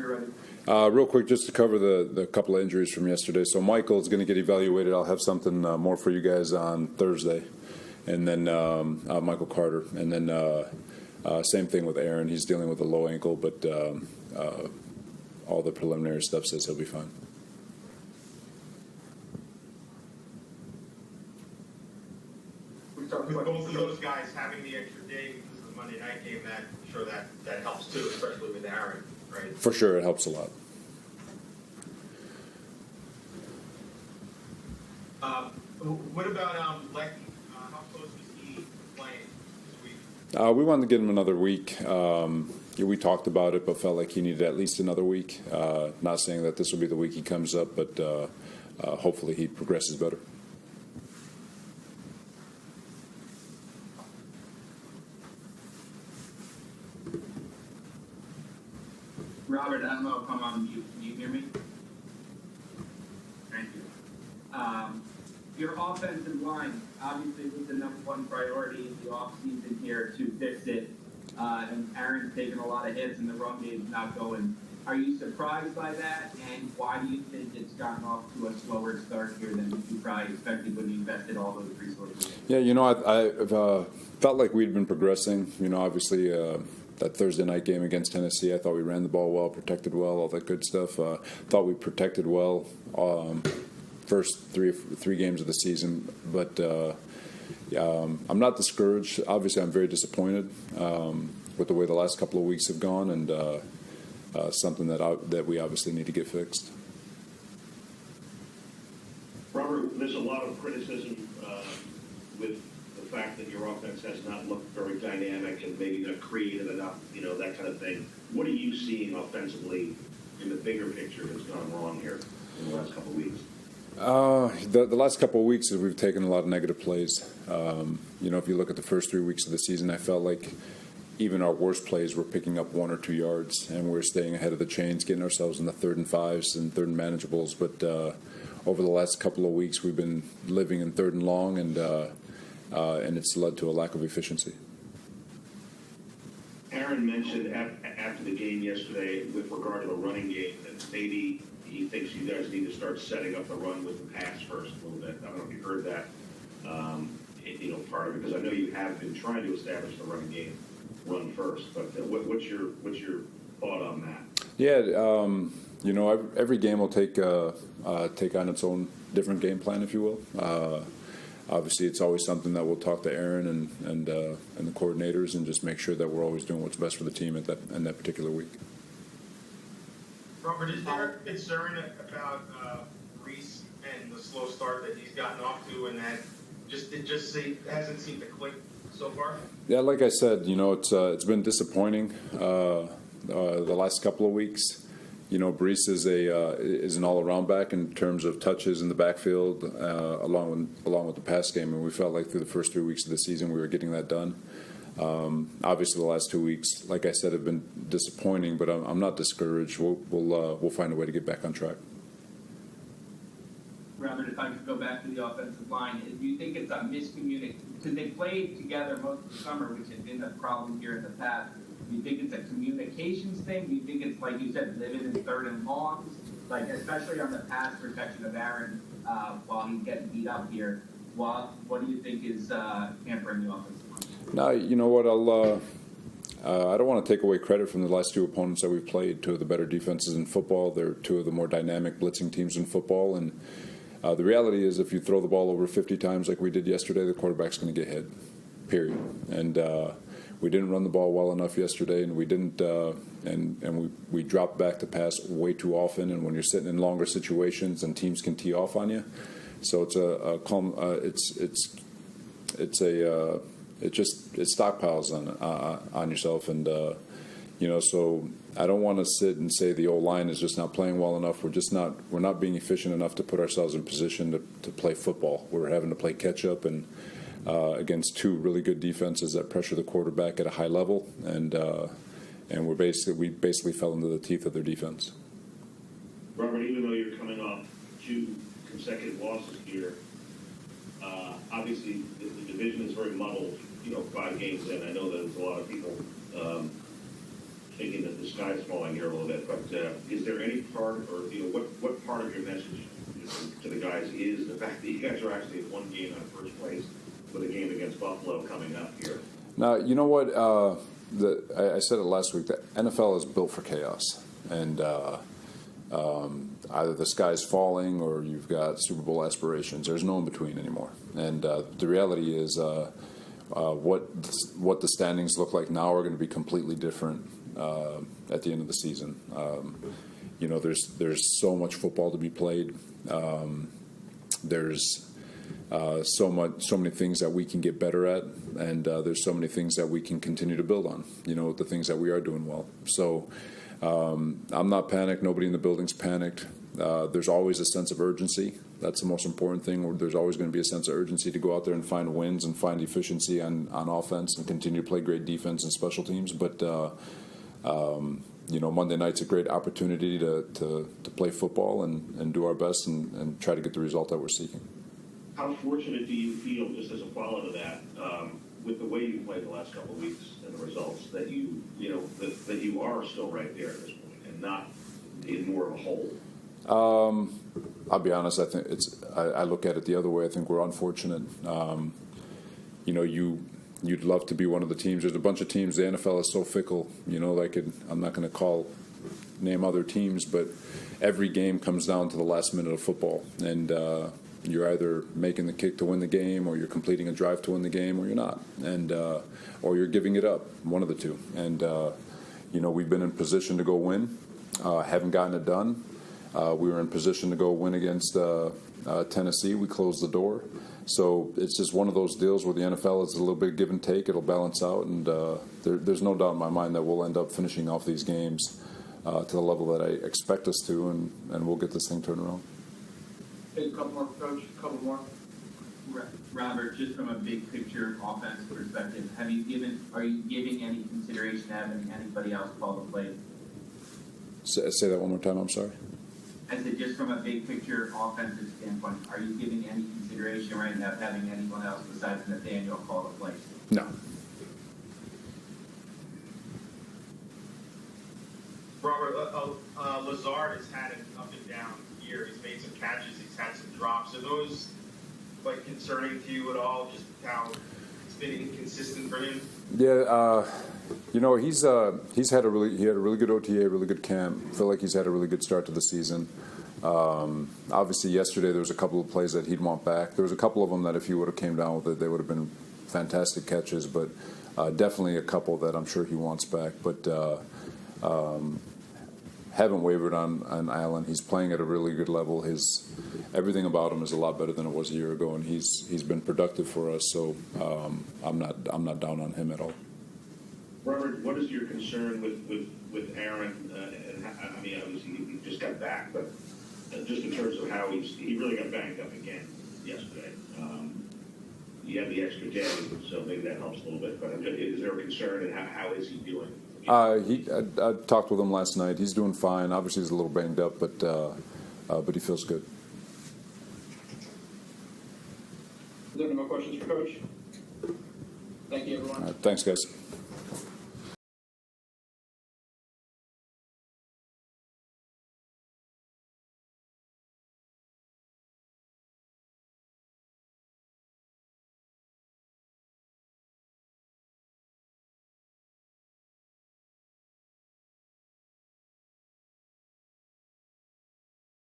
you're ready. Real quick, just to cover the couple of injuries from yesterday. So Michael is going to get evaluated. I'll have something more for you guys on Thursday. And then Michael Carter. And then same thing with Aaron. He's dealing with a low ankle, but all the preliminary stuff says he'll be fine. With both of those guys having the extra day because of the Monday night game, that helps too, especially with Aaron, right? For sure, it helps a lot. What about Lecky? How close was he playing this week? We wanted to get him another week. We talked about it, but felt like he needed at least another week. Not saying that this will be the week he comes up, but hopefully he progresses better. Robert, I don't know if I'm on mute. Can you hear me? Thank you. Your offensive line obviously was the number one priority in the offseason here to fix it. And Aaron's taken a lot of hits and the run game's not going. Are you surprised by that? And why do you think it's gotten off to a slower start here than you probably expected when you invested all those resources? Yeah, I felt like we'd been progressing. Obviously that Thursday night game against Tennessee, I thought we ran the ball well, protected well, all that good stuff. Thought we protected well first three games of the season. But I'm not discouraged. Obviously, I'm very disappointed with the way the last couple of weeks have gone, and something that we obviously need to get fixed. Robert, there's a lot of criticism with the fact that your offense has not looked very dynamic and maybe not creative enough, that kind of thing. What are you seeing offensively in the bigger picture that's gone wrong here in the last couple of weeks? The last couple of weeks, we've taken a lot of negative plays. If you look at the first 3 weeks of the season, I felt like even our worst plays were picking up 1 or 2 yards, and we're staying ahead of the chains, getting ourselves in the 3rd and 5s and 3rd and manageables. But over the last couple of weeks, we've been living in 3rd and long, and it's led to a lack of efficiency. Aaron mentioned after the game yesterday with regard to the running game that maybe he thinks you guys need to start setting up the run with the pass first a little bit. I don't know if you heard that, part of it, because I know you have been trying to establish the running game run first. But what's your thought on that? Yeah, every game will take on its own different game plan, if you will. Obviously, it's always something that we'll talk to Aaron and the coordinators and just make sure that we're always doing what's best for the team in that particular week. Robert, is there concern about Breece and the slow start that he's gotten off to, and that it hasn't seemed to click so far? Yeah, like I said, it's been disappointing the last couple of weeks. Breece is an all-around back in terms of touches in the backfield, along with the pass game, and we felt like through the first 3 weeks of the season we were getting that done. Obviously, the last 2 weeks, like I said, have been disappointing, but I'm not discouraged. We'll find a way to get back on track. Robert, if I could go back to the offensive line, do you think it's a miscommunication? Because they played together most of the summer, which had been a problem here in the past. Do you think it's a communications thing? Do you think it's, like you said, living in 3rd and longs? Like, especially on the pass protection of Aaron while he's getting beat up here. What do you think is hampering the offensive line? No, you know what? I don't want to take away credit from the last 2 opponents that we've played. 2 of the better defenses in football. They're 2 of the more dynamic blitzing teams in football. And the reality is, if you throw the ball over 50 times like we did yesterday, the quarterback's going to get hit. Period. And we didn't run the ball well enough yesterday, and we didn't. And we dropped back to pass way too often. And when you're sitting in longer situations, and teams can tee off on you, so it stockpiles on yourself, and so I don't want to sit and say the O-line is just not playing well enough. We're not being efficient enough to put ourselves in position to play football. We're having to play catch up and against 2 really good defenses that pressure the quarterback at a high level, and we basically fell into the teeth of their defense. Robert, even though you're coming off 2 consecutive losses here, obviously the division is very muddled, 5 games in. I know that there's a lot of people thinking that the sky's falling here a little bit, but is there any part, or what part of your message to the guys is the fact that you guys are actually in one game out of first place with a game against Buffalo coming up here? Now, you know what? I said it last week. The NFL is built for chaos, and either the sky's falling or you've got Super Bowl aspirations. There's no in between anymore. And the reality is, what the standings look like now are going to be completely different at the end of the season. There's so much football to be played. There's so many things that we can get better at, and there's so many things that we can continue to build on. The things that we are doing well. So I'm not panicked. Nobody in the building's panicked. There's always a sense of urgency. That's the most important thing. There's always going to be a sense of urgency to go out there and find wins and find efficiency on offense and continue to play great defense and special teams. But Monday night's a great opportunity to play football and do our best and try to get the result that we're seeking. How fortunate do you feel, just as a follow to that, with the way you played the last couple of weeks and the results, that that you are still right there at this point and not in more of a hole? I'll be honest. I think I look at it the other way. I think we're unfortunate. You'd love to be one of the teams. There's a bunch of teams. The NFL is so fickle. I'm not going to name other teams, but every game comes down to the last minute of football, and you're either making the kick to win the game, or you're completing a drive to win the game, or you're not, and or you're giving it up. One of the two. And we've been in position to go win, haven't gotten it done. We were in position to go win against Tennessee. We closed the door. So it's just one of those deals where the NFL is a little bit give and take. It'll balance out, and there's no doubt in my mind that we'll end up finishing off these games to the level that I expect us to, and we'll get this thing turned around. A couple more, Coach. A couple more. Robert, just from a big picture offensive perspective, are you giving any consideration to having anybody else call the play? Say that one more time. I'm sorry. I said, just from a big picture offensive standpoint, are you giving any consideration right now having anyone else besides Nathaniel call the play? No. Robert, Lazard has had an up and down year. He's made some catches. He's had some drops. Are those concerning to you at all? Just how it's been inconsistent for him? Yeah, he had a really good OTA, really good camp. I feel like he's had a really good start to the season. Obviously, yesterday there was a couple of plays that he'd want back. There was a couple of them that if he would have came down with it, they would have been fantastic catches. But definitely a couple that I'm sure he wants back. But haven't wavered on Allen. He's playing at a really good level. Everything about him is a lot better than it was a year ago, and he's been productive for us. So I'm not down on him at all. Robert, what is your concern with Aaron? I mean, obviously he just got back, but just in terms of how he really got banged up again yesterday. You have the extra day, so maybe that helps a little bit. But is there a concern, and how is he doing? I talked with him last night. He's doing fine. Obviously, he's a little banged up, but he feels good. Are there any more questions for Coach? Thank you, everyone. Thanks, guys.